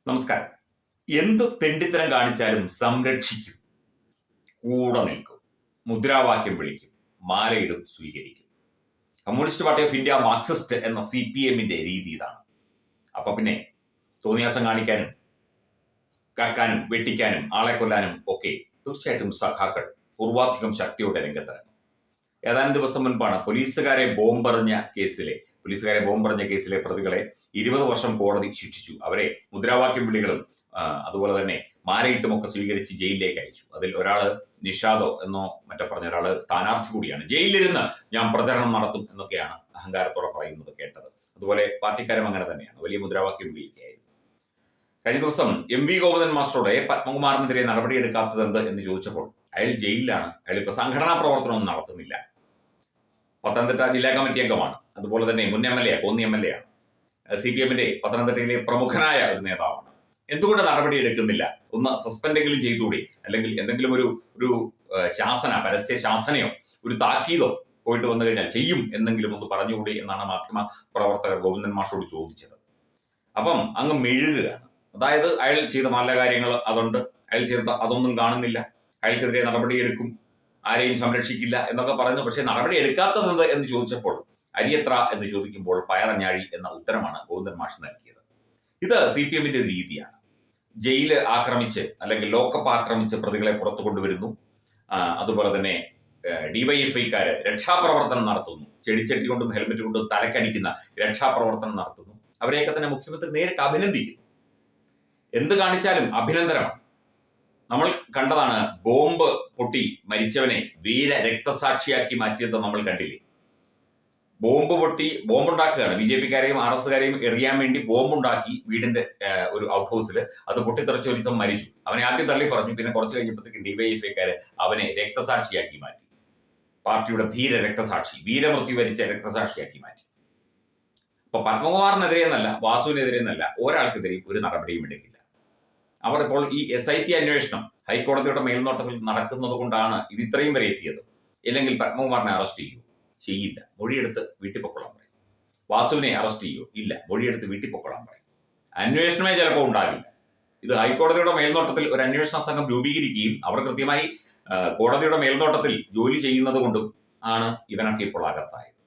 നമസ്കാരം. എന്ത് തെണ്ടിത്തരം കാണിച്ചാലും സംരക്ഷിക്കും, കൂടെ നിൽക്കും, മുദ്രാവാക്യം വിളിക്കും, മാലയിടും, സ്വീകരിക്കും. Communist party of India Marxist എന്ന CPM-ന്റെ രീതി ഇതാണ്. അപ്പൊ പിന്നെ തോന്നിയാസം കാണിക്കാനും കക്കാനും വെട്ടിക്കാനും ആളെ കൊല്ലാനും ഒക്കെ തീർച്ചയായിട്ടും സഖാക്കൾ പൂർവാധികം ശക്തിയോടെ രംഗത്തിറങ്ങും. ഏതാനും ദിവസം മുൻപാണ് പോലീസുകാരെ ബോംബെറിഞ്ഞ കേസിലെ പ്രതികളെ 20 വർഷം കോടതി ശിക്ഷിച്ചു. അവരെ മുദ്രാവാക്യം വിളികളും അതുപോലെ തന്നെ മാലയിട്ടുമൊക്കെ സ്വീകരിച്ച് ജയിലിലേക്ക് അയച്ചു. അതിൽ ഒരാള് നിഷാദോ എന്നോ മറ്റോ പറഞ്ഞ ഒരാള് സ്ഥാനാർത്ഥി കൂടിയാണ്. ജയിലിലിരുന്ന് ഞാൻ പ്രചരണം നടത്തും എന്നൊക്കെയാണ് അഹങ്കാരത്തോടെ പറയുന്നത് കേട്ടത്. അതുപോലെ പാർട്ടിക്കാരും അങ്ങനെ തന്നെയാണ്, വലിയ മുദ്രാവാക്യം വിളിക്കുകയായിരുന്നു. കഴിഞ്ഞ ദിവസം MV ഗോവിന്ദൻ മാസ്റ്ററുടെ പത്മകുമാറിനെതിരെ നടപടിയെടുക്കാത്തത് എന്ന് ചോദിച്ചപ്പോൾ അയാൾ ജയിലിലാണ്. അയാൾ ഇപ്പൊ സംഘടനാ പ്രവർത്തനമൊന്നും നടത്തുന്നില്ല. പത്തനംതിട്ട ജില്ലാ കമ്മിറ്റി അംഗമാണ്. അതുപോലെ തന്നെ മുൻ MLA, കോന്നി MLA ആണ്. CPM-ന്റെ പത്തനംതിട്ടയിലെ പ്രമുഖനായ ഒരു നേതാവാണ്. എന്തുകൊണ്ട് നടപടി എടുക്കുന്നില്ല? ഒന്ന് സസ്പെൻഡെങ്കിലും ചെയ്തുകൂടി, അല്ലെങ്കിൽ എന്തെങ്കിലും ഒരു പരസ്യ ശാസനയോ ഒരു താക്കീതോ പോയിട്ട് വന്നു കഴിഞ്ഞാൽ ചെയ്യും എന്നെങ്കിലും ഒന്ന് പറഞ്ഞുകൂടി എന്നാണ് മാധ്യമ പ്രവർത്തകർ ഗോവിന്ദൻ മാഷോട് ചോദിച്ചത്. അപ്പം അങ്ങ് മെഴുകുകയാണ്. അതായത് അയാൾ ചെയ്ത നല്ല കാര്യങ്ങൾ അതുണ്ട്, അയാൾ ചെയ്ത അതൊന്നും കാണുന്നില്ല, അയാൾക്കെതിരെ നടപടിയെടുക്കും, ആരെയും സംരക്ഷിക്കില്ല എന്നൊക്കെ പറഞ്ഞു. പക്ഷെ നടപടി എടുക്കാത്തത് എന്ന് ചോദിച്ചപ്പോൾ അരിയത്ര എന്ന് ചോദിക്കുമ്പോൾ പയറഞ്ഞാഴി എന്ന ഉത്തരമാണ് ഗോവിന്ദൻ മാഷ് നൽകിയത്. ഇത് CPM-ന്റെ ഒരു രീതിയാണ്. ജയില് ആക്രമിച്ച് അല്ലെങ്കിൽ ലോക്കപ്പ് ആക്രമിച്ച് പ്രതികളെ പുറത്തു കൊണ്ടുവരുന്നു. അതുപോലെ തന്നെ DYFI-ക്കാര് രക്ഷാപ്രവർത്തനം നടത്തുന്നു. ചെടിച്ചട്ടി കൊണ്ടും ഹെൽമെറ്റ് കൊണ്ടും തലക്കടിക്കുന്ന രക്ഷാപ്രവർത്തനം നടത്തുന്നു. അവരെയൊക്കെ തന്നെ മുഖ്യമന്ത്രി നേരിട്ട് അഭിനന്ദിക്കുന്നു. എന്ത് കാണിച്ചാലും അഭിനന്ദനമാണ്. നമ്മൾ കണ്ടതാണ്, ബോംബ് പൊട്ടി മരിച്ചവനെ വീര രക്തസാക്ഷിയാക്കി മാറ്റിയത് നമ്മൾ കണ്ടില്ലേ. ബോംബുണ്ടാക്കുകയാണ്, BJP-ക്കാരെയും RS-കാരെയും എറിയാൻ വേണ്ടി ബോംബുണ്ടാക്കി വീടിന്റെ ഒരു ഔട്ട് ഹൗസിൽ. അത് പൊട്ടിത്തെറിച്ച് ഒരുത്തം മരിച്ചു. അവനെ ആദ്യം തള്ളി പറഞ്ഞു, പിന്നെ കുറച്ച് കഴിഞ്ഞപ്പോഴത്തേക്കും DYFI-ക്കാര് അവനെ രക്തസാക്ഷിയാക്കി മാറ്റി. പാർട്ടിയുടെ ധീര രക്തസാക്ഷി, വീരമൃത്യു വരിച്ച രക്തസാക്ഷിയാക്കി മാറ്റി. അപ്പൊ പത്മകുമാറിനെതിരെ എന്നല്ല, വാസുവിനെതിരെ എന്നല്ല, ഒരാൾക്കെതിരെയും ഒരു നടപടിയും എടുക്കില്ല. അവർ ഇപ്പോൾ ഈ SIT അന്വേഷണം ഹൈക്കോടതിയുടെ മേൽനോട്ടത്തിൽ നടക്കുന്നത് കൊണ്ടാണ് ഇത് ഇത്രയും വരെ എത്തിയത്. ഇല്ലെങ്കിൽ പത്മകുമാറിനെ അറസ്റ്റ് ചെയ്യൂ? ചെയ്യില്ല, മൊഴിയെടുത്ത് വീട്ടിൽ പൊക്കോളാൻ പറയും. വാസുവിനെ അറസ്റ്റ് ചെയ്യൂ? ഇല്ല, മൊഴിയെടുത്ത് വീട്ടിൽ പൊക്കോളാൻ പറയും. അന്വേഷണമേ ചിലപ്പോൾ ഉണ്ടാകില്ല. ഇത് ഹൈക്കോടതിയുടെ മേൽനോട്ടത്തിൽ ഒരു അന്വേഷണ സംഘം രൂപീകരിക്കുകയും അവർ കൃത്യമായി കോടതിയുടെ മേൽനോട്ടത്തിൽ ജോലി ചെയ്യുന്നത് കൊണ്ടും ആണ് ഇവനൊക്കെ ഇപ്പോൾ അകത്തായത്.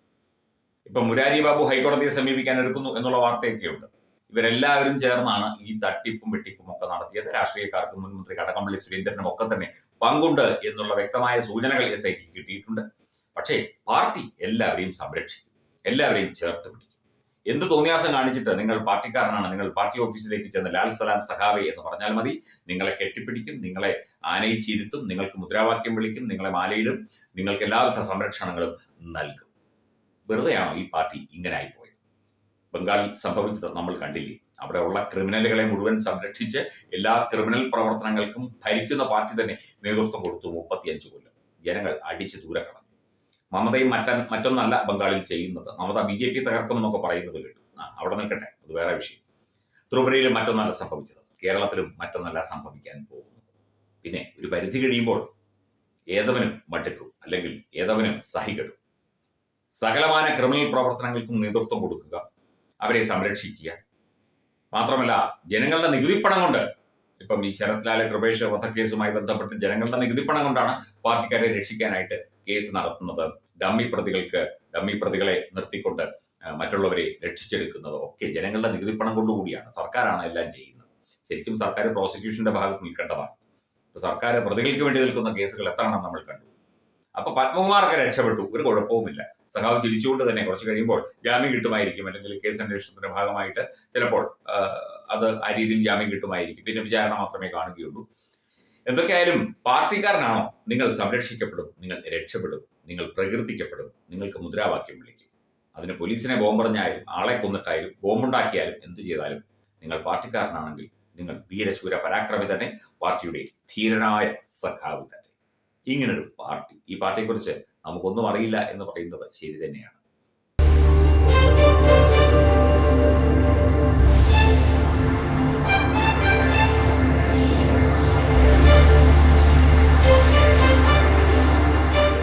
ഇപ്പൊ മുരാരി ബാബു ഹൈക്കോടതിയെ സമീപിക്കാൻ ഒരുക്കുന്നു എന്നുള്ള വാർത്തയൊക്കെയുണ്ട്. ഇവരെല്ലാവരും ചേർന്നാണ് ഈ തട്ടിപ്പും വെട്ടിപ്പും ഒക്കെ നടത്തിയത്. രാഷ്ട്രീയക്കാർക്കും മുൻമന്ത്രി കടകംപള്ളി സുരേന്ദ്രനും ഒക്കെ തന്നെ പങ്കുണ്ട് എന്നുള്ള വ്യക്തമായ സൂചനകൾ SIT കിട്ടിയിട്ടുണ്ട്. പക്ഷേ പാർട്ടി എല്ലാവരെയും സംരക്ഷിക്കും, എല്ലാവരെയും ചേർത്ത് പിടിക്കും. എന്ത് തോന്നിയാസം കാണിച്ചിട്ട് നിങ്ങൾ പാർട്ടിക്കാരനാണ്, നിങ്ങൾ പാർട്ടി ഓഫീസിലേക്ക് ചെന്ന് ലാൽ സലാം സഖാവേ എന്ന് പറഞ്ഞാൽ മതി. നിങ്ങളെ കെട്ടിപ്പിടിക്കും, നിങ്ങളെ ആനയിച്ചിരുത്തും, നിങ്ങൾക്ക് മുദ്രാവാക്യം വിളിക്കും, നിങ്ങളെ മാലയിടും, നിങ്ങൾക്ക് എല്ലാവിധ സംരക്ഷണങ്ങളും നൽകും. വെറുതെയാണോ ഈ പാർട്ടി ഇങ്ങനെ ആയിപ്പോയത്? ബംഗാളിൽ സംഭവിച്ചത് നമ്മൾ കണ്ടില്ലേ. അവിടെ ഉള്ള ക്രിമിനലുകളെ മുഴുവൻ സംരക്ഷിച്ച് എല്ലാ ക്രിമിനൽ പ്രവർത്തനങ്ങൾക്കും ഭരിക്കുന്ന പാർട്ടി തന്നെ നേതൃത്വം കൊടുത്തു 35 കൊല്ലം. ജനങ്ങൾ അടിച്ച് ദൂരെ കളഞ്ഞു. മമതയും മറ്റൊന്നല്ല ബംഗാളിൽ ചെയ്യുന്നത്. മമത BJP തകർക്കും എന്നൊക്കെ പറയുന്നത് കേട്ടു. അവിടെ നിൽക്കട്ടെ, അത് വേറെ വിഷയം. ത്രിപുരയിലും മറ്റൊന്നല്ല സംഭവിച്ചത്, കേരളത്തിലും മറ്റൊന്നല്ല സംഭവിക്കാൻ പോകുന്നത്. പിന്നെ ഒരു പരിധി കഴിയുമ്പോൾ ഏതവനും മടുക്കും, അല്ലെങ്കിൽ ഏതവനും സഹികെടും. സകലമാന ക്രിമിനൽ പ്രവർത്തനങ്ങൾക്കും നേതൃത്വം കൊടുക്കുക, അവരെ സംരക്ഷിക്കുക. മാത്രമല്ല ജനങ്ങളുടെ നികുതിപ്പണം കൊണ്ട്, ഇപ്പം ഈ ശരത് ലാൽ കൃപേഷ് വധക്കേസുമായി ബന്ധപ്പെട്ട് ജനങ്ങളുടെ നികുതിപ്പണം കൊണ്ടാണ് പാർട്ടിക്കാരെ രക്ഷിക്കാനായിട്ട് കേസ് നടത്തുന്നത്. ഡമ്മി പ്രതികളെ നിർത്തിക്കൊണ്ട് മറ്റുള്ളവരെ രക്ഷിച്ചെടുക്കുന്നത് ഒക്കെ ജനങ്ങളുടെ നികുതിപ്പണം കൊണ്ടുകൂടിയാണ്. സർക്കാരാണ് എല്ലാം ചെയ്യുന്നത്. ശരിക്കും സർക്കാർ പ്രോസിക്യൂഷന്റെ ഭാഗത്ത് നിൽക്കേണ്ടതാണ്. ഇപ്പൊ സർക്കാർ പ്രതികൾക്ക് വേണ്ടി നിൽക്കുന്ന കേസുകൾ എത്രയെണ്ണം നമ്മൾ കണ്ടു. അപ്പൊ പത്മകുമാറൊക്കെ രക്ഷപ്പെട്ടു, ഒരു കുഴപ്പവുമില്ല. സഖാവ് ചിരിച്ചുകൊണ്ട് തന്നെ കുറച്ച് കഴിയുമ്പോൾ ജാമ്യം കിട്ടുമായിരിക്കും, അല്ലെങ്കിൽ കേസ് അന്വേഷണത്തിന്റെ ഭാഗമായിട്ട് ചിലപ്പോൾ അത് ആ രീതിയിൽ ജാമ്യം കിട്ടുമായിരിക്കും. പിന്നെ വിചാരണ മാത്രമേ കാണുകയുള്ളൂ. എന്തൊക്കെയായാലും പാർട്ടിക്കാരനാണോ, നിങ്ങൾ സംരക്ഷിക്കപ്പെടും, നിങ്ങൾ രക്ഷപ്പെടും, നിങ്ങൾ പ്രകീർത്തിക്കപ്പെടും, നിങ്ങൾക്ക് മുദ്രാവാക്യം വിളിക്കും. അതിന് പോലീസിനെ ബോംബെറിഞ്ഞാലും ആളെ കൊന്നിട്ടായാലും ബോംബുണ്ടാക്കിയാലും എന്ത് ചെയ്താലും നിങ്ങൾ പാർട്ടിക്കാരനാണെങ്കിൽ നിങ്ങൾ വീരശൂര പരാക്രമി തന്നെ, പാർട്ടിയുടെ ധീരനായ സഖാവ് തന്നെ. ഇങ്ങനൊരു പാർട്ടി, ഈ പാർട്ടിയെക്കുറിച്ച് നമുക്കൊന്നും അറിയില്ല എന്ന് പറയുന്നത് ശരി തന്നെയാണ്.